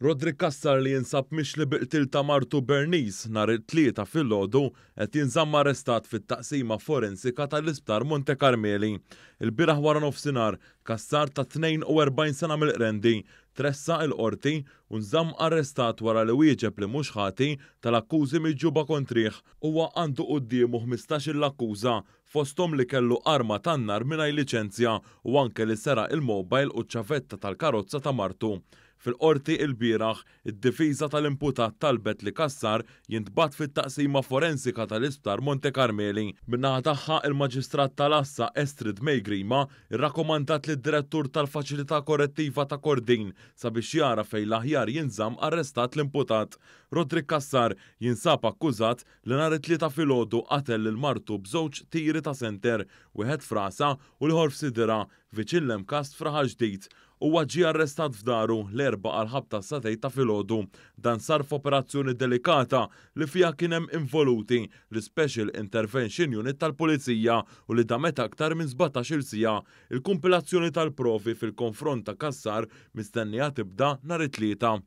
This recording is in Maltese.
Rodri Kassar li jinsab mixli biqtil ta' martu Bernice nhar it-tlieta filgħodu qed jinżamm arrestat fit-taqsima forensika tal-Isptar Monte Carmeli. Il-bieraħ wara nofsinhar Kassar ta' 42 sena mill-qrendi tressa il-qorti u nżamm arrestat wara li wieġeb li mhux ħati tal-akkużi miġġuba kontrih. Huwa għandu qudiemu 15-il akkuża fosthom li kellu arma tan-nar mingħajr liċenzja u anke li sera il-mobile u ċ-ċavetta tal-karozza ta' martu. Fil-qorti il-bieraħ, id-difiża tal-imputat talbet li Kassar jintbagħat fit-taqsima forensika tal-Isptar Monte Carmeli. Min-naħa tagħha il-Maġistrat tal-Assa Estrid Mejgrima irrakkomandat lid-Direttur tal-Faċilità Korrettiva ta' Kordin sabiex jara fejn l-aħjar jinżamm arrestat l-imputat. Rodri Kassar jinsab akkużat li nhar it-tlieta filgħodu qatel lil martu b'żewġ tiri ta' senter, wieħed f'rasha u l-ieħor f'sidra viċin l-Emkast f'Raħal Ġdid. Huwa ġie arrestat f'daru l-4 għal ħabta satej ta' filgħodu. Dan sar f'operazzjoni delikata li fiha kien hemm involuti l-Special Intervention Unit tal-Pulizija u li damet aktar minn 17-il siegħa. Il-kumpilazzjoni tal-provi fil-konfront ta' Kassar mistennija tibda nhar it-tlieta.